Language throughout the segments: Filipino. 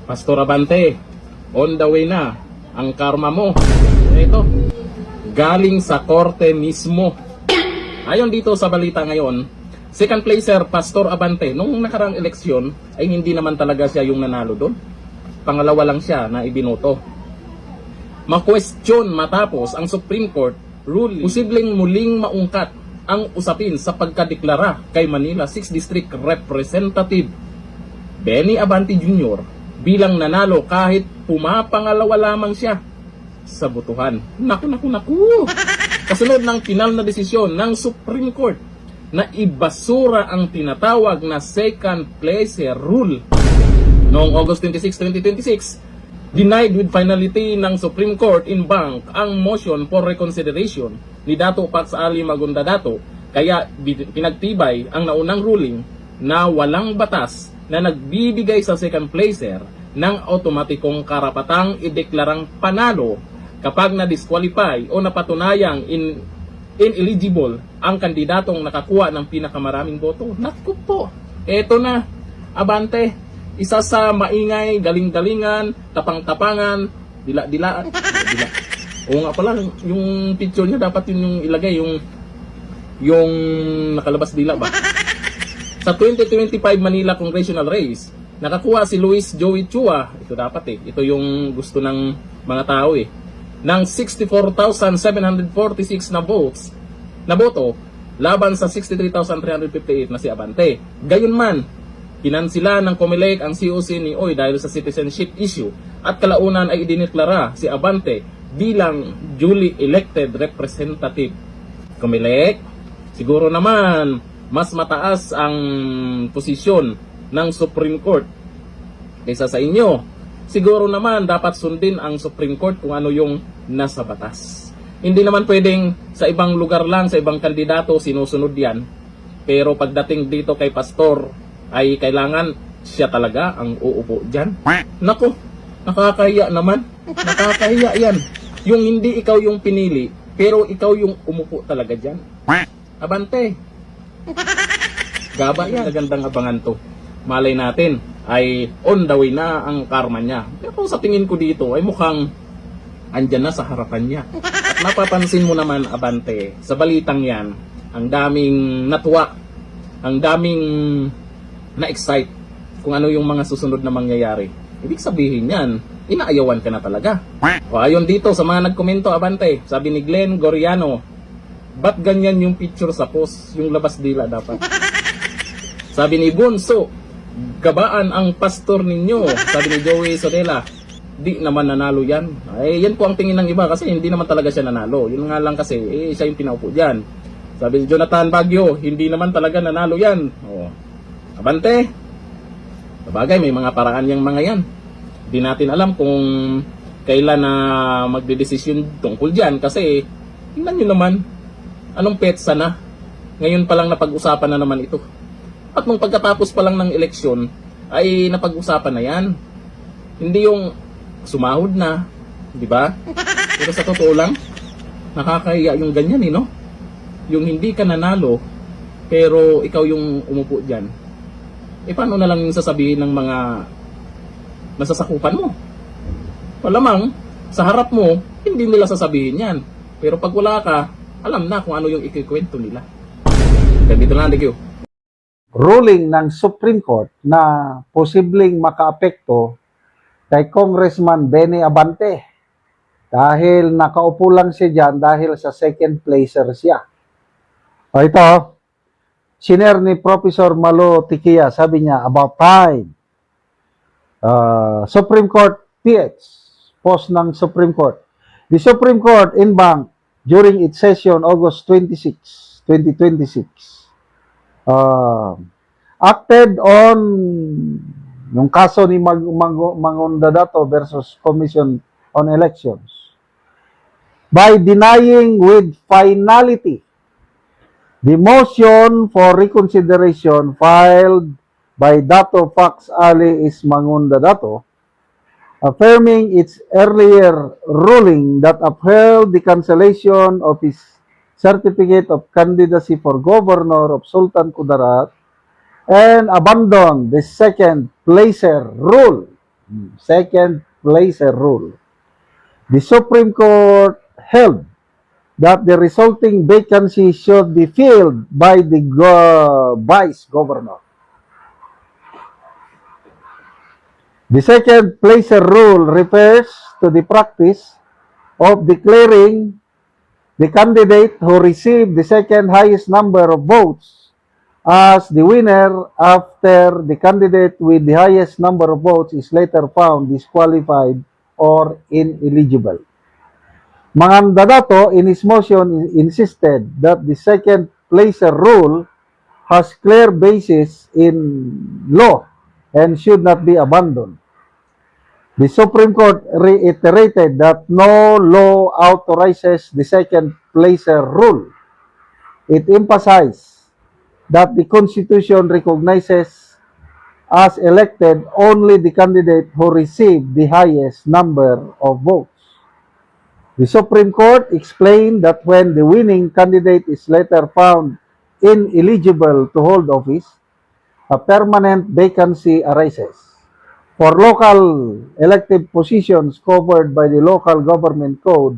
Pastor Abante, on the way na ang karma mo. Ito, galing sa korte mismo. Ayon dito sa balita ngayon, second placer Pastor Abante nung nakarang eleksyon ay hindi naman talaga siya yung nanalo doon. Pangalawa lang siya na ibinoto. Ma-question matapos ang Supreme Court ruling, posibleng muling maungkat ang usapin sa pagkadeklara kay Manila 6th District Representative Benny Abante Jr. bilang nanalo kahit pumapangalawa lamang siya sa botohan. Naku. Kasunod ng final na desisyon ng Supreme Court na ibasura ang tinatawag na second placer rule. Noong August 26, 2026, denied with finality ng Supreme Court in bank ang motion for reconsideration ni Dato Pax Ali Magunda Dato, kaya pinagtibay ang naunang ruling na walang batas na nagbibigay sa second placer ng automatikong karapatang ideklarang panalo kapag na-disqualify o napatunayang ineligible ang kandidatong nakakuha ng pinakamaraming boto. Naku po, eto na, Abante, isa sa maingay, galing-galingan, tapang-tapangan, dila-dilaan. Oo nga pala, yung picture niya dapat yun yung ilagay, yung nakalabas dila ba? Sa 2025 Manila Congressional Race, nakakuha si Luis Joey Chua, ito dapat ito yung gusto ng mga tao ng 64,746 na boto laban sa 63,358 na si Abante. Gayunman, kinansila ng COMELEC ang COC ni Oy dahil sa citizenship issue at kalaunan ay idineklara si Abante bilang duly elected representative. COMELEC, siguro naman mas mataas ang posisyon ng Supreme Court kaysa sa inyo. Siguro naman dapat sundin ang Supreme Court kung ano yung nasa batas. Hindi naman pwedeng sa ibang lugar lang, sa ibang kandidato sinusunod yan. Pero pagdating dito kay Pastor, ay kailangan siya talaga ang uupo dyan. Naku, nakakahiya naman. Nakakahiya yan. Yung hindi ikaw yung pinili, pero ikaw yung umupo talaga dyan. Abante. Gaba yan. Magandang abangan to. Malay natin ay on the way na ang karma niya. Pero sa tingin ko dito ay mukhang andyan na sa harapan niya. At napapansin mo naman, Abante, sa balitang yan, ang daming natuwa, ang daming na-excite kung ano yung mga susunod na mangyayari. Ibig sabihin yan, inaayawan ka na talaga. O ayon dito sa mga nagkomento, Abante, sabi ni Glenn Goriano, ba't ganyan yung picture sa post? Yung labas dila dapat. Sabi ni Bunso, gabaan ang pastor ninyo. Sabi ni Joey Sodela, di naman nanalo yan. Ay, yan po ang tingin ng iba kasi hindi naman talaga siya nanalo. Yun nga lang kasi, siya yung pinaupo dyan. Sabi ni Jonathan Baguio, hindi naman talaga nanalo yan. O, Abante, sabagay may mga paraan yung mga yan. Hindi natin alam kung kailan na magdedesisyon tungkol dyan kasi tingnan nyo naman, anong petsa na? Ngayon pa lang napag-usapan na naman ito. At nung pagkatapos pa lang ng eleksyon, ay napag-usapan na yan. Hindi yung sumahod na, di ba? Pero sa totoo lang, nakakahiya yung ganyan no? Yung hindi ka nanalo, pero ikaw yung umupo dyan. Paano na lang yung sasabihin ng mga nasasakupan mo? Malamang, sa harap mo, hindi nila sasabihin yan. Pero pag wala ka, alam na kung ano yung ikikwento nila. Dito na, thank you. Ruling ng Supreme Court na posibleng makaapekto kay Congressman Benny Abante dahil nakaupo lang siya dyan dahil sa second placer siya. O ito, siner ni Professor Malo Tikia, sabi niya, about time. Supreme Court PH, post ng Supreme Court. The Supreme Court in bank during its session August 26, 2026, acted on yung kaso ni Magunda Dato versus Commission on Elections by denying with finality the motion for reconsideration filed by Dato Pax Ali Magunda Dato, affirming its earlier ruling that upheld the cancellation of his certificate of candidacy for governor of Sultan Kudarat and abandoned the second placer rule. Second placer rule. The Supreme Court held that the resulting vacancy should be filled by the vice governor. The second placer rule refers to the practice of declaring the candidate who received the second highest number of votes as the winner after the candidate with the highest number of votes is later found disqualified or ineligible. Mangandadato in his motion insisted that the second placer rule has clear basis in law and should not be abandoned. The Supreme Court reiterated that no law authorizes the second placer rule. It emphasized that the Constitution recognizes as elected only the candidate who received the highest number of votes. The Supreme Court explained that when the winning candidate is later found ineligible to hold office, a permanent vacancy arises. For local elected positions covered by the local government code,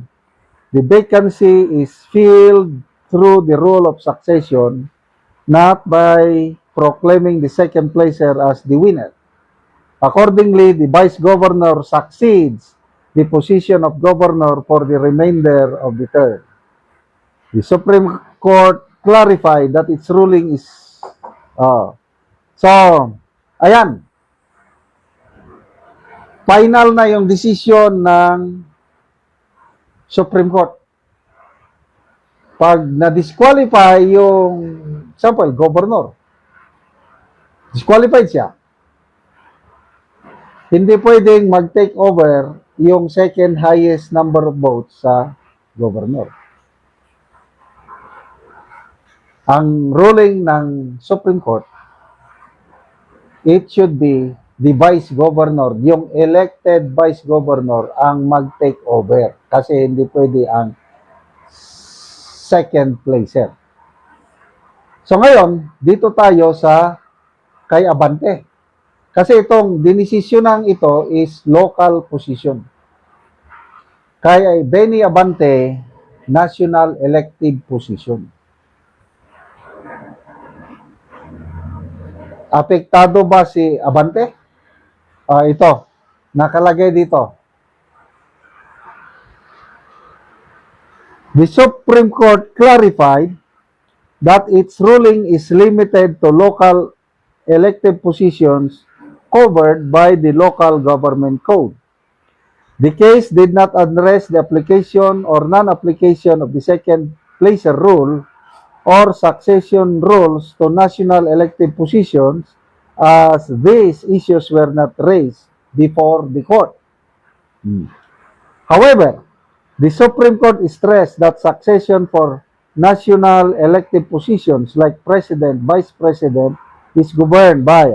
the vacancy is filled through the rule of succession, not by proclaiming the second placer as the winner. Accordingly, the vice governor succeeds the position of governor for the remainder of the term. The Supreme Court clarified that its ruling is ayan. Final na yung decision ng Supreme Court. Pag na-disqualify yung, example, governor, disqualified siya, hindi pwedeng mag-take over yung second highest number of votes sa governor. Ang ruling ng Supreme Court, it should be the vice governor, yung elected vice governor ang mag-take over kasi hindi pwede ang second placer. So ngayon, dito tayo sa kay Abante. Kasi itong dinisisyonan ito is local position. Kay Benny Abante, national elective position. Apektado ba si Abante? Ito, nakalagay dito. The Supreme Court clarified that its ruling is limited to local elective positions covered by the local government code. The case did not address the application or non-application of the second placer rule or succession rules to national elective positions as these issues were not raised before the court. However, the Supreme Court stressed that succession for national elective positions like president, vice president is governed by.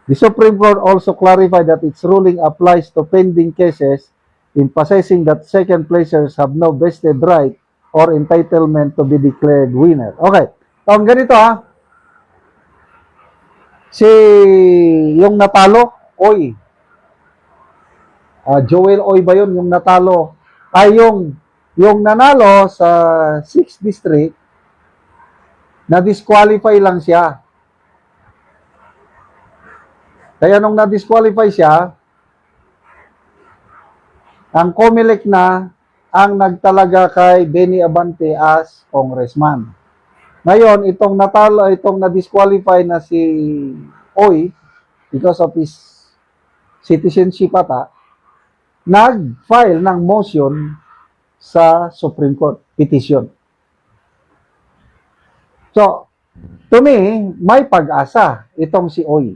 The Supreme Court also clarified that its ruling applies to pending cases, emphasizing that second placers have no vested right or entitlement to be declared winner. Okay, ang ganito si yung natalo, Oy. Joel Oy ba yun yung natalo? Yung nanalo sa 6th district, na-disqualify lang siya. Kaya nung na-disqualify siya, ang COMELEC na ang nagtalaga kay Benny Abante as congressman. Ngayon, itong natalo, itong na-disqualify na si Oy, because of his citizenship ata, nag-file ng motion sa Supreme Court, petition. So, to me, may pag-asa itong si Oy.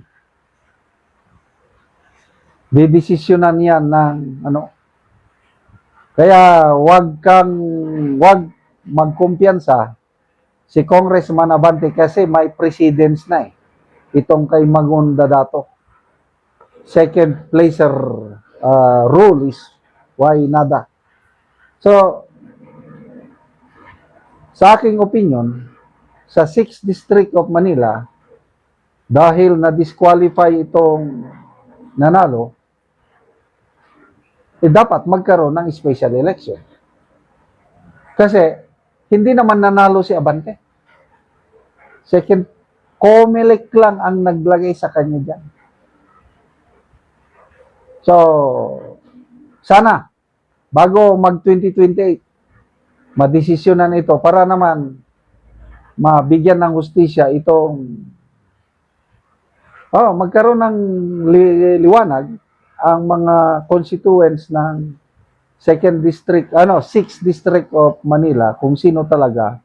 Didesisyonan yan ng Kaya wag magkumpiyansa si Congressman Abante kasi may precedence na itong kay Magunda Dato. Second placer rule is why nada. So, sa aking opinion, sa 6th District of Manila, dahil na-disqualify itong nanalo, dapat magkaroon ng special election. Kasi, hindi naman nanalo si Abante. Second, COMELEC lang ang naglagay sa kanya dyan. So, sana, bago mag-2028, madesisyonan ito para naman mabigyan ng hustisya itong magkaroon ng liwanag ang mga constituents ng 6th District of Manila kung sino talaga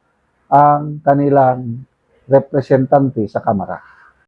ang kanilang representante sa Kamara.